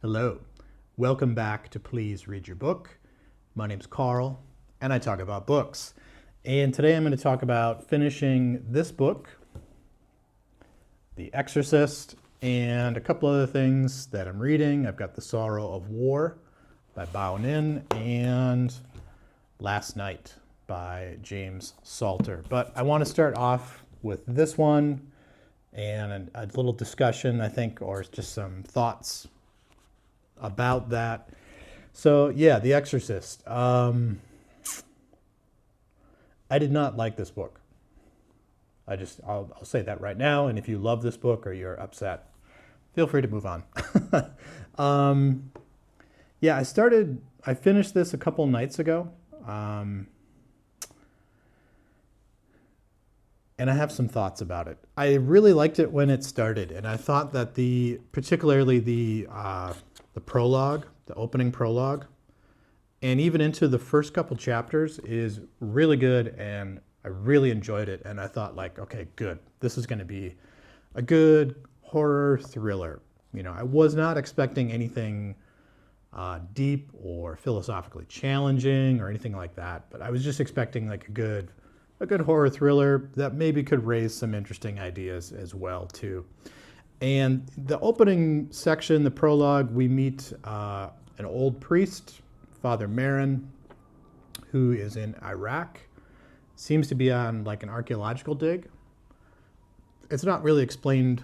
Hello, welcome back to Please Read Your Book. My name's Carl, and I talk about books. And today I'm going to talk about finishing this book, The Exorcist, and a couple other things that I'm reading. I've got The Sorrow of War by Bao Ninh and Last Night by James Salter. But I want to start off with this one and a little discussion, I think, or just some thoughts about that. So yeah, The Exorcist. I did not like this book. I'll say that right now. And if you love this book or you're upset, feel free to move on. Yeah, I finished this a couple nights ago. And I have some thoughts about it. I really liked it when it started, and I thought that particularly the prologue, the opening prologue, and even into the first couple chapters is really good, and I really enjoyed it. And I thought, like, okay, good. This is going to be a good horror thriller. You know, I was not expecting anything deep or philosophically challenging or anything like that, but I was just expecting like a good horror thriller that maybe could raise some interesting ideas as well too. And the opening section, the prologue, we meet an old priest, Father Marin, who is in Iraq. Seems to be on like an archaeological dig. It's not really explained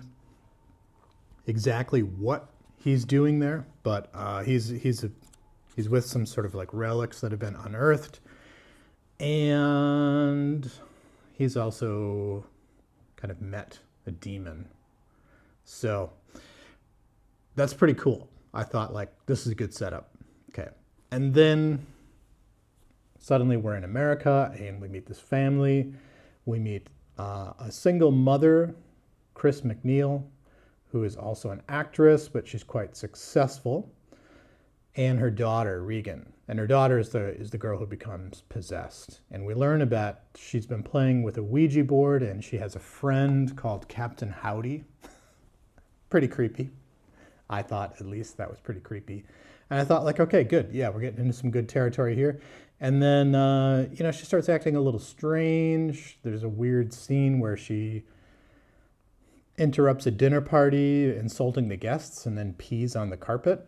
exactly what he's doing there, but he's with some sort of like relics that have been unearthed. And he's also kind of met a demon. So that's pretty cool. I thought, like, this is a good setup. Okay. And then suddenly we're in America and we meet this family. We meet a single mother, Chris McNeil, who is also an actress, but she's quite successful, and her daughter, Regan. And her daughter is the girl who becomes possessed. And we learn about she's been playing with a Ouija board, and she has a friend called Captain Howdy. Pretty creepy. I thought, at least, that was pretty creepy. And I thought, like, okay, good. Yeah, we're getting into some good territory here. And then, she starts acting a little strange. There's a weird scene where she interrupts a dinner party, insulting the guests, and then pees on the carpet.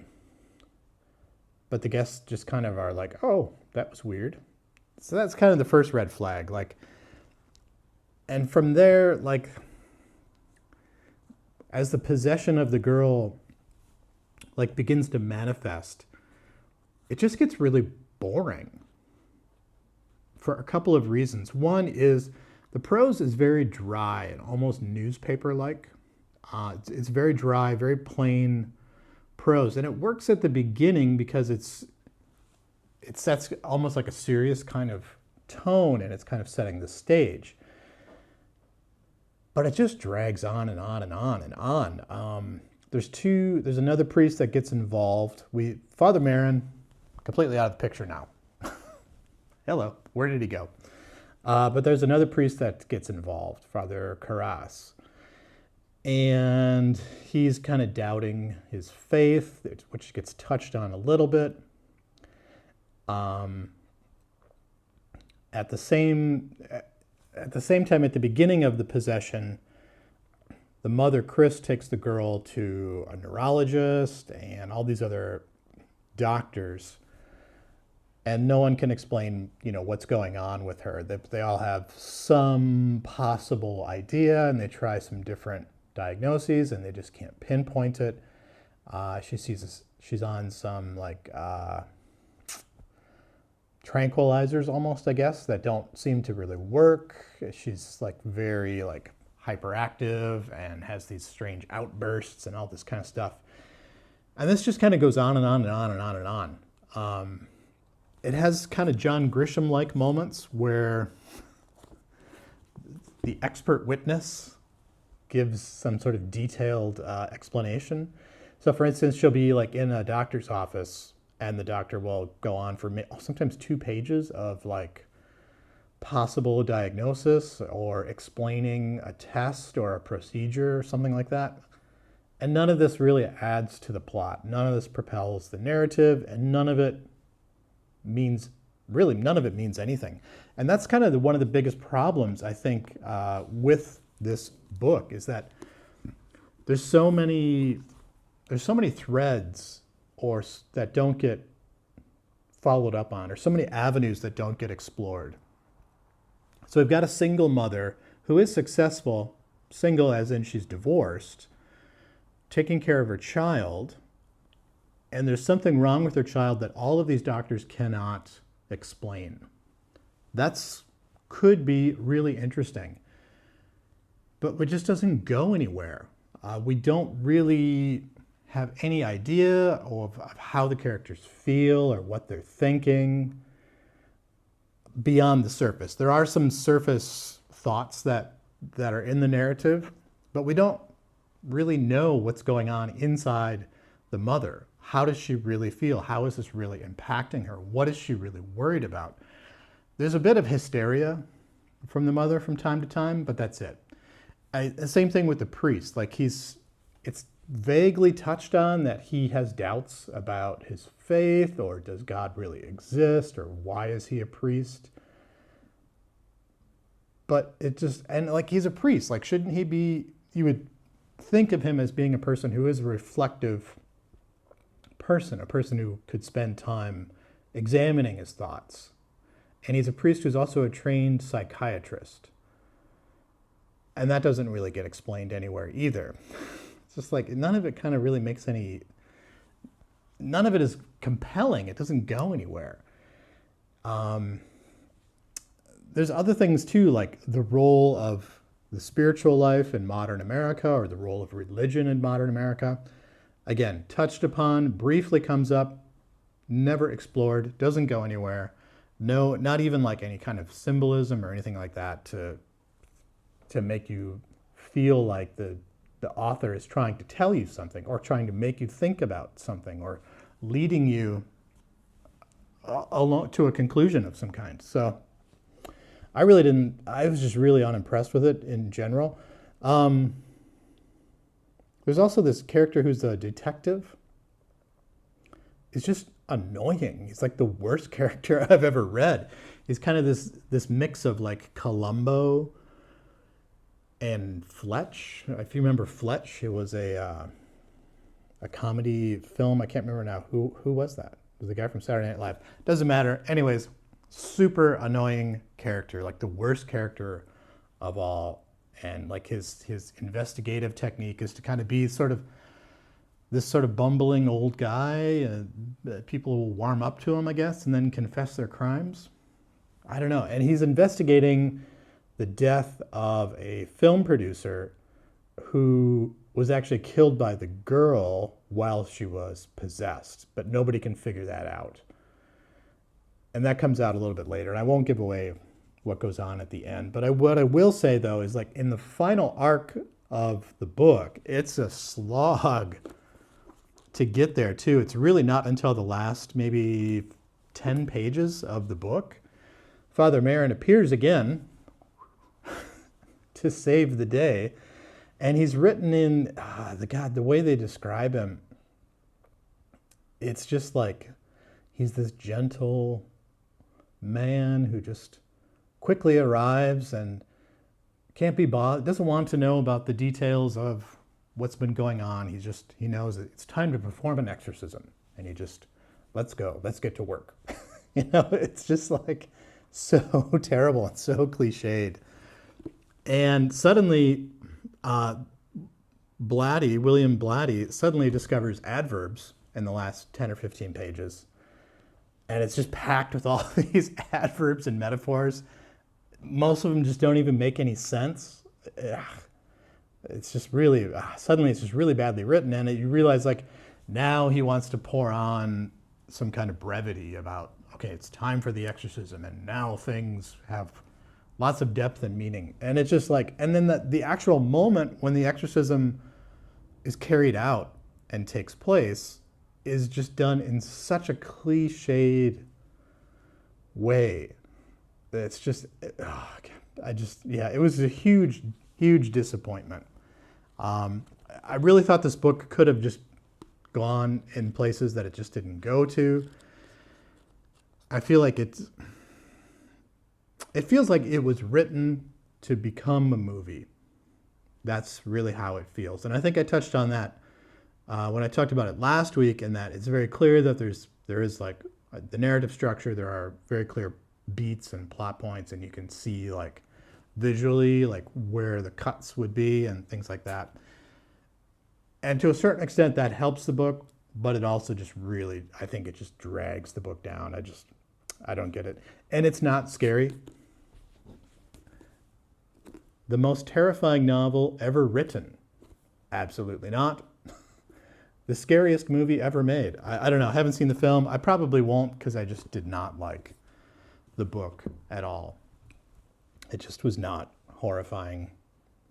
But the guests just kind of are like, oh, that was weird. So that's kind of the first red flag. Like, and from there, like, as the possession of the girl, like, begins to manifest, it just gets really boring for a couple of reasons. One is the prose is very dry and almost newspaper-like. It's very dry, very plain prose, and it works at the beginning because it sets almost like a serious kind of tone, and it's kind of setting the stage. But it just drags on and on and on and on. There's another priest that gets involved. Father Marin, completely out of the picture now. Hello, where did he go? But there's another priest that gets involved, Father Carras. And he's kind of doubting his faith, which gets touched on a little bit. At the same time, at the beginning of the possession, the mother, Chris, takes the girl to a neurologist and all these other doctors, and no one can explain, what's going on with her. They all have some possible idea, and they try some different diagnoses, and they just can't pinpoint it. She's on some like tranquilizers almost, I guess, that don't seem to really work. She's like very like hyperactive and has these strange outbursts and all this kind of stuff. And this just kind of goes on and on and on and on and on. It has kind of John Grisham-like moments where the expert witness gives some sort of detailed explanation. So for instance, she'll be like in a doctor's office, and the doctor will go on for sometimes 2 pages of like possible diagnosis or explaining a test or a procedure or something like that. And none of this really adds to the plot. None of this propels the narrative, and none of it means anything. And that's kind of one of the biggest problems, I think, with this book, is that there's so many threads that don't get followed up on, or so many avenues that don't get explored. So we've got a single mother who is successful, single as in she's divorced, taking care of her child, and there's something wrong with her child that all of these doctors cannot explain. That's could be really interesting, but it just doesn't go anywhere. We don't really have any idea of how the characters feel or what they're thinking beyond the surface. There are some surface thoughts that are in the narrative, but we don't really know what's going on inside the mother. How does she really feel? How is this really impacting her? What is she really worried about? There's a bit of hysteria from the mother from time to time, but that's it. The same thing with the priest. Like it's vaguely touched on that he has doubts about his faith, or does God really exist, or why is he a priest? But like, he's a priest. Like, shouldn't he be, you would think of him as being a person who is a reflective person, a person who could spend time examining his thoughts. And he's a priest who's also a trained psychiatrist. And that doesn't really get explained anywhere either. It's just like, none of it kind of really makes none of it is compelling. It doesn't go anywhere. There's other things too, like the role of the spiritual life in modern America, or the role of religion in modern America. Again, touched upon, briefly comes up, never explored, doesn't go anywhere. No, not even like any kind of symbolism or anything like that to make you feel like the author is trying to tell you something, or trying to make you think about something, or leading you along to a conclusion of some kind. So I was just really unimpressed with it in general. There's also this character who's a detective. It's just annoying. He's like the worst character I've ever read. He's kind of this mix of like Columbo and Fletch. If you remember Fletch, it was a comedy film. I can't remember now. Who was that? It was the guy from Saturday Night Live. Doesn't matter. Anyways, super annoying character, like the worst character of all. And like his investigative technique is to kind of be this sort of bumbling old guy. People will warm up to him, I guess, and then confess their crimes. I don't know. And he's investigating the death of a film producer who was actually killed by the girl while she was possessed, but nobody can figure that out. And that comes out a little bit later, and I won't give away what goes on at the end. But what I will say, though, is like in the final arc of the book, it's a slog to get there, too. It's really not until the last maybe 10 pages of the book, Father Merrin appears again to save the day. And he's written in, the way they describe him, it's just like he's this gentle man who just quickly arrives and can't be bothered, doesn't want to know about the details of what's been going on. He knows that it's time to perform an exorcism, and he just, let's go, let's get to work. It's just like so terrible and so cliched. And suddenly, William Blatty suddenly discovers adverbs in the last 10 or 15 pages. And it's just packed with all these adverbs and metaphors. Most of them just don't even make any sense. It's just really, suddenly it's just really badly written. And you realize, like, now he wants to pour on some kind of brevity about, okay, it's time for the exorcism, and now things have lots of depth and meaning. And it's just like, and then the actual moment when the exorcism is carried out and takes place is just done in such a cliched way. It's just, it was a huge, huge disappointment. I really thought this book could have just gone in places that it just didn't go to. I feel like it feels like it was written to become a movie. That's really how it feels. And I think I touched on that when I talked about it last week, and that it's very clear that there is like the narrative structure. There are very clear beats and plot points, and you can see like visually like where the cuts would be and things like that. And to a certain extent that helps the book, but it also just really, I think it just drags the book down. I don't get it. And it's not scary. The most terrifying novel ever written? Absolutely not. The scariest movie ever made? I don't know. I haven't seen the film. I probably won't because I just did not like the book at all. It just was not horrifying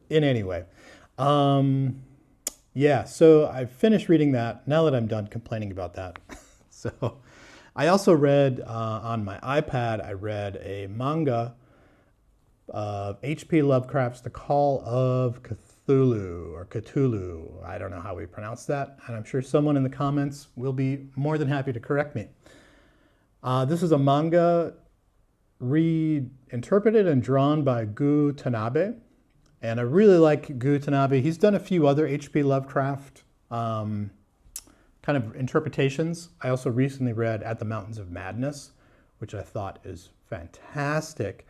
in any way. Yeah, so I finished reading that. Now that I'm done complaining about that. So I also read on my iPad, I read a manga of H.P. Lovecraft's The Call of Cthulhu, or Cthulhu. I don't know how we pronounce that, and I'm sure someone in the comments will be more than happy to correct me. This is a manga reinterpreted and drawn by Tanabe. And I really like Tanabe. He's done a few other H.P. Lovecraft kind of interpretations. I also recently read At the Mountains of Madness, which I thought is fantastic.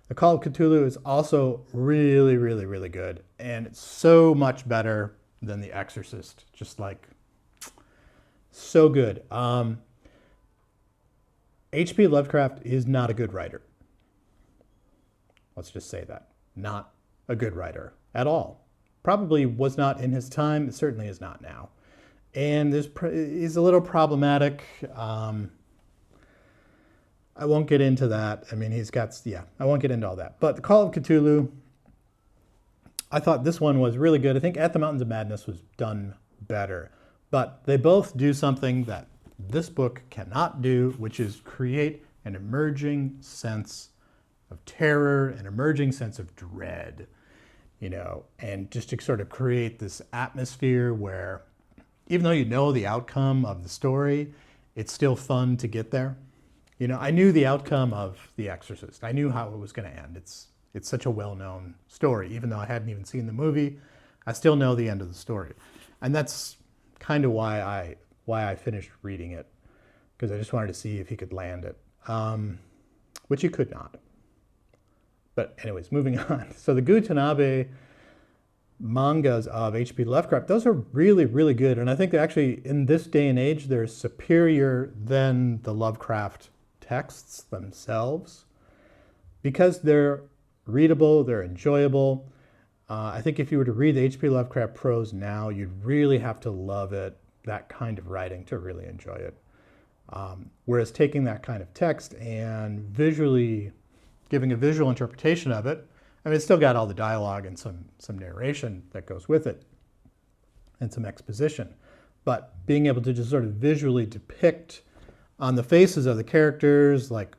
The Call of Cthulhu is also really, really, really good. And it's so much better than The Exorcist. Just like, so good. H.P. Lovecraft is not a good writer. Let's just say that. Not a good writer at all. Probably was not in his time. It certainly is not now. And he's a little problematic. I won't get into that. I mean, I won't get into all that. But The Call of Cthulhu, I thought this one was really good. I think At the Mountains of Madness was done better. But they both do something that this book cannot do, which is create an emerging sense of terror, an emerging sense of dread, and just to sort of create this atmosphere where even though you know the outcome of the story, it's still fun to get there. I knew the outcome of The Exorcist. I knew how it was going to end. It's such a well-known story. Even though I hadn't even seen the movie, I still know the end of the story. And that's kind of why I finished reading it, because I just wanted to see if he could land it, which he could not. But anyways, moving on. So the Tanabe mangas of H.P. Lovecraft, those are really, really good. And I think actually in this day and age, they're superior than the Lovecraft texts themselves because they're readable, they're enjoyable. I think if you were to read the H.P. Lovecraft prose now, you'd really have to love it, that kind of writing, to really enjoy it. Whereas taking that kind of text and giving a visual interpretation of it, I mean, it's still got all the dialogue and some narration that goes with it and some exposition. But being able to just sort of visually depict on the faces of the characters, like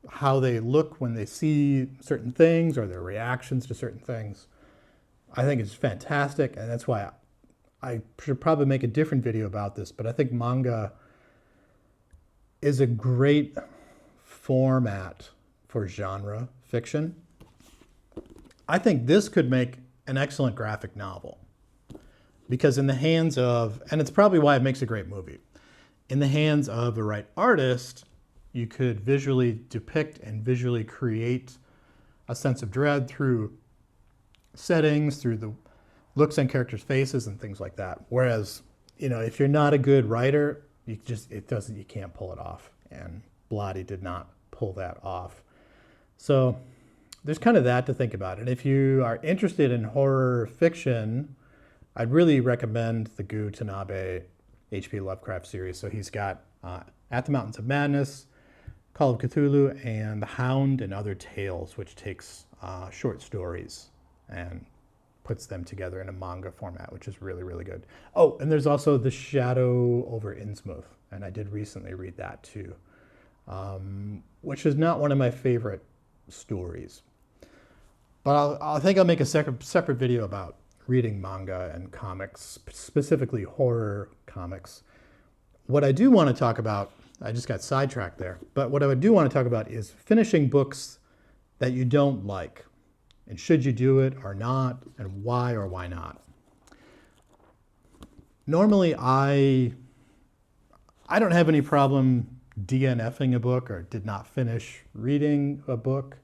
how they look when they see certain things or their reactions to certain things, I think it's fantastic. And that's why I should probably make a different video about this, but I think manga is a great format for genre fiction. I think this could make an excellent graphic novel because in the hands of, and it's probably why it makes a great movie, in the hands of the right artist, you could visually depict and visually create a sense of dread through settings, through the looks on characters' faces and things like that. Whereas, if you're not a good writer, you can't pull it off. And Blatty did not pull that off. So there's kind of that to think about. And if you are interested in horror fiction, I'd really recommend the Tanabe H.P. Lovecraft series. So he's got At the Mountains of Madness, Call of Cthulhu, and The Hound and Other Tales, which takes short stories and puts them together in a manga format, which is really, really good. Oh, and there's also The Shadow over Innsmouth, and I did recently read that too, which is not one of my favorite stories. But I think I'll make a separate video about reading manga and comics, specifically horror comics. What I do want to talk about, I just got sidetracked there, but what I do want to talk about is finishing books that you don't like. And should you do it or not, and why or why not? Normally, I don't have any problem DNFing a book or did not finish reading a book.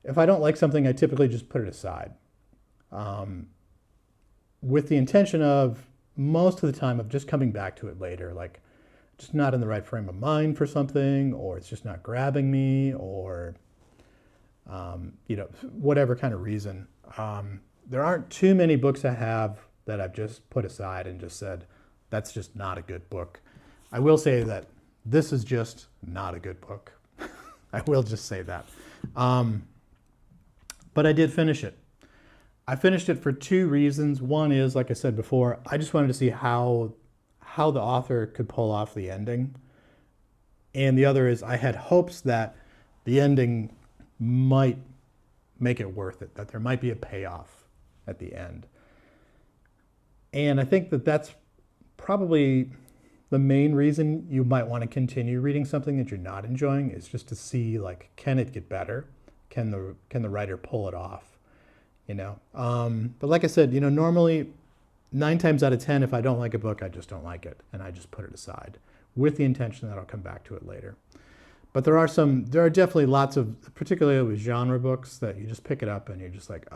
If I don't like something, I typically just put it aside. With the intention of, most of the time, of just coming back to it later, like just not in the right frame of mind for something, or it's just not grabbing me, or whatever kind of reason. There aren't too many books I have that I've just put aside and just said, that's just not a good book. I will say that this is just not a good book. I will just say that. But I did finish it. I finished it for two reasons. One is, like I said before, I just wanted to see how the author could pull off the ending. And the other is I had hopes that the ending might make it worth it, that there might be a payoff at the end. And I think that that's probably the main reason you might want to continue reading something that you're not enjoying, is just to see, like, can it get better? Can the writer pull it off? But like I said, normally 9 times out of 10, if I don't like a book, I just don't like it, and I just put it aside with the intention that I'll come back to it later. But there are definitely lots of, particularly with genre books, that you just pick it up and you're just like,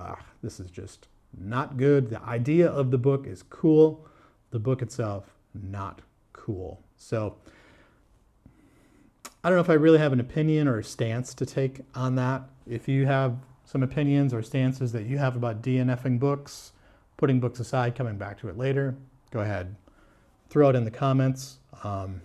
this is just not good. The idea of the book is cool. The book itself, not cool. So I don't know if I really have an opinion or a stance to take on that. If you have some opinions or stances that you have about DNFing books, putting books aside, coming back to it later, go ahead, throw it in the comments. I'm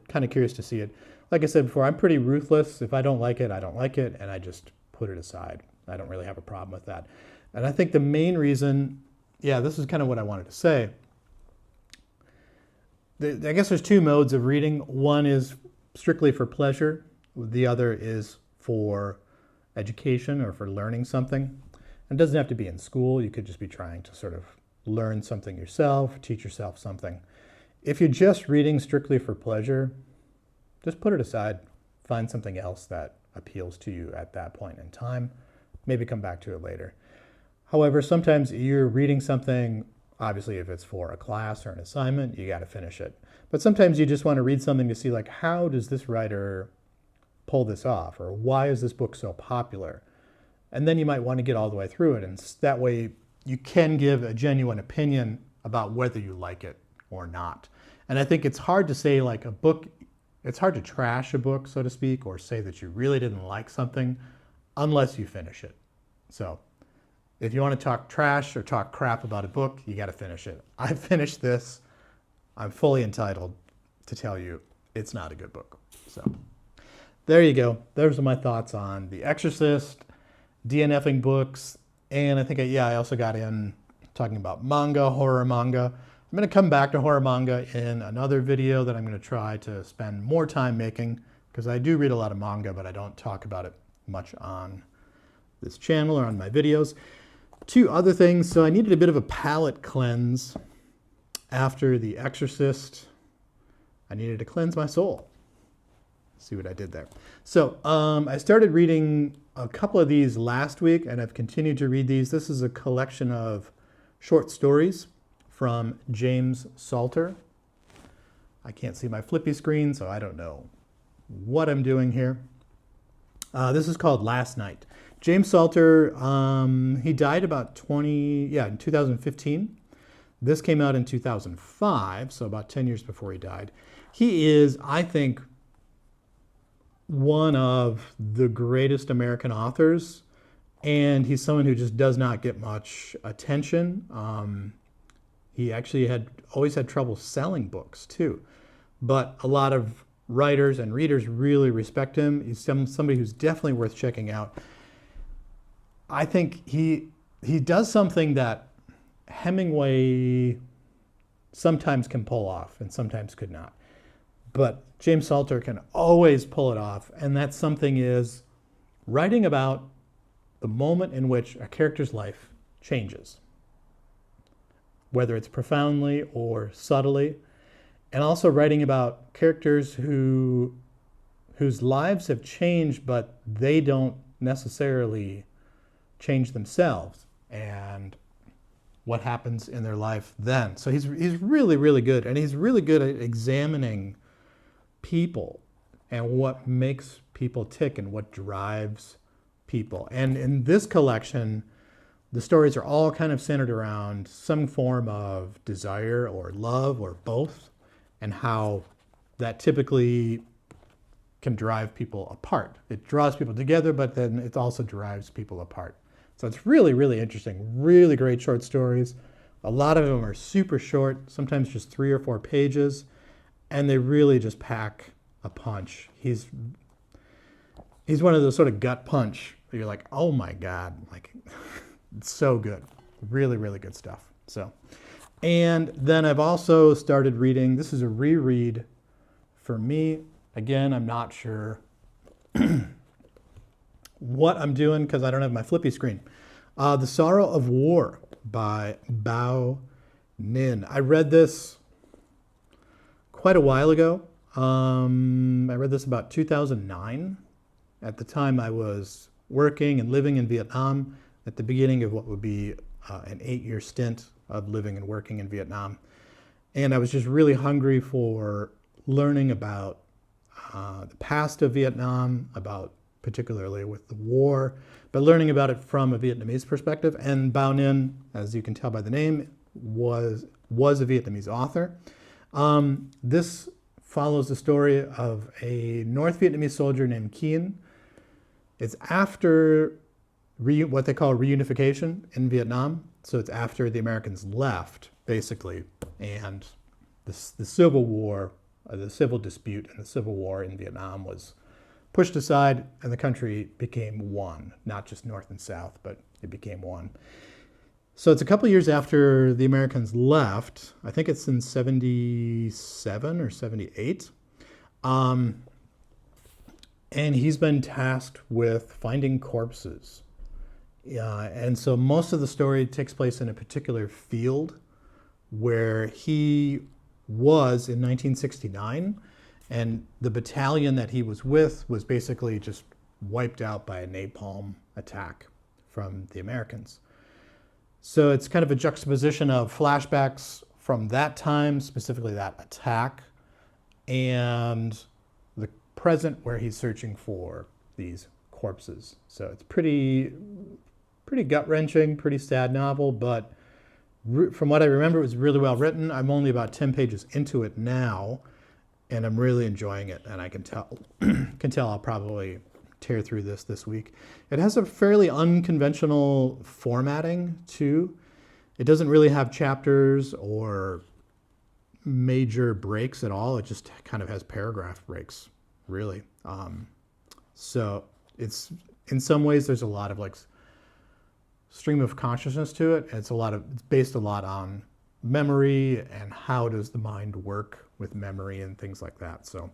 kind of curious to see it. Like I said before, I'm pretty ruthless. If I don't like it, I don't like it, and I just put it aside. I don't really have a problem with that. And I think the main reason, this is kind of what I wanted to say. I guess there's two modes of reading. One is strictly for pleasure. The other is for education or for learning something. It doesn't have to be in school. You could just be trying to sort of learn something yourself, teach yourself something. If you're just reading strictly for pleasure, just put it aside. Find something else that appeals to you at that point in time. Maybe come back to it later. However, sometimes you're reading something, obviously if it's for a class or an assignment, you got to finish it. But sometimes you just want to read something to see, like, how does this writer pull this off? Or why is this book so popular? And then you might want to get all the way through it. And that way you can give a genuine opinion about whether you like it or not. And I think it's hard to say, like, a book, it's hard to trash a book, so to speak, or say that you really didn't like something unless you finish it. So if you want to talk trash or talk crap about a book, you got to finish it. I finished this. I'm fully entitled to tell you it's not a good book. So there you go. Those are my thoughts on The Exorcist, DNFing books, and I think, I also got in talking about manga, horror manga. I'm going to come back to horror manga in another video that I'm going to try to spend more time making, because I do read a lot of manga, but I don't talk about it much on this channel or on my videos. Two other things. So I needed a bit of a palate cleanse after The Exorcist. I needed to cleanse my soul. See what I did there. So I started reading a couple of these last week, and I've continued to read these. This is a collection of short stories from James Salter. I can't see my flippy screen, so I don't know what I'm doing here. This is called Last Night. James Salter, he died about in 2015. This came out in 2005, so about 10 years before he died. He is, I think, one of the greatest American authors, and he's someone who just does not get much attention. He actually always had trouble selling books too, but a lot of writers and readers really respect him. He's somebody who's definitely worth checking out. I think he does something that Hemingway sometimes can pull off and sometimes could not. But James Salter can always pull it off, and that something is writing about the moment in which a character's life changes. whether it's profoundly or subtly, and also writing about characters whose lives have changed, but they don't necessarily change themselves, and what happens in their life then. So he's really, really good, and he's really good at examining people and what makes people tick and what drives people. And in this collection, the stories are all kind of centered around some form of desire or love or both, and how that typically can drive people apart. It draws people together, but then it also drives people apart. So it's really, really interesting. Really great short stories. A lot of them are super short, sometimes just 3 or 4 pages, and they really just pack a punch. He's one of those sort of gut punch where you're like, oh my God, like it's so good. Really, really good stuff. So, and then I've also started reading, this is a reread for me. Again, I'm not sure what I'm doing because I don't have my flippy screen. The Sorrow of War by Bao Ninh. I read this quite a while ago. I read this about 2009. At the time I was working and living in Vietnam at the beginning of what would be an 8-year stint of living and working in Vietnam. And I was just really hungry for learning about the past of Vietnam, about particularly with the war, but learning about it from a Vietnamese perspective. And Bao Ninh, as you can tell by the name, was a Vietnamese author. This follows the story of a North Vietnamese soldier named Kien. It's after what they call reunification in Vietnam. So it's after the Americans left, basically, and the Civil War, the civil dispute and the Civil War in Vietnam was pushed aside, and the country became one, not just North and South, but it became one. So it's a couple years after the Americans left. I think it's in 77 or 78. And he's been tasked with finding corpses. And so most of the story takes place in a particular field where he was in 1969. And the battalion that he was with was basically just wiped out by a napalm attack from the Americans. So it's kind of a juxtaposition of flashbacks from that time, specifically that attack, and the present where he's searching for these corpses. So it's pretty gut-wrenching, pretty sad novel, but from what I remember, it was really well written. I'm only about 10 pages into it now, and I'm really enjoying it, and I can tell I'll probably tear through this week. It has a fairly unconventional formatting too. It doesn't really have chapters or major breaks at all. It just kind of has paragraph breaks, really. So it's, in some ways, there's a lot of like stream of consciousness to it. It's based a lot on memory and how does the mind work with memory and things like that. So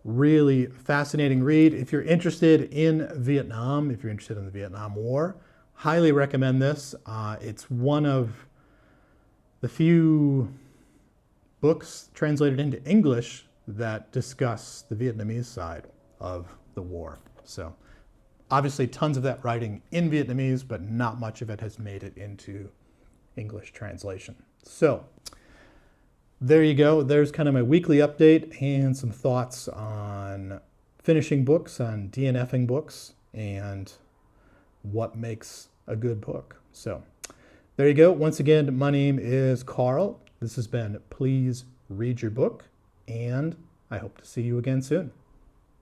really fascinating read. If you're interested in Vietnam, if you're interested in the Vietnam War, highly recommend this. It's one of the few books translated into English that discuss the Vietnamese side of the war. So obviously tons of that writing in Vietnamese, but not much of it has made it into English translation. So there you go. There's kind of my weekly update and some thoughts on finishing books, on DNFing books, and what makes a good book. So there you go. Once again, my name is Carl. This has been Please Read Your Book, and I hope to see you again soon.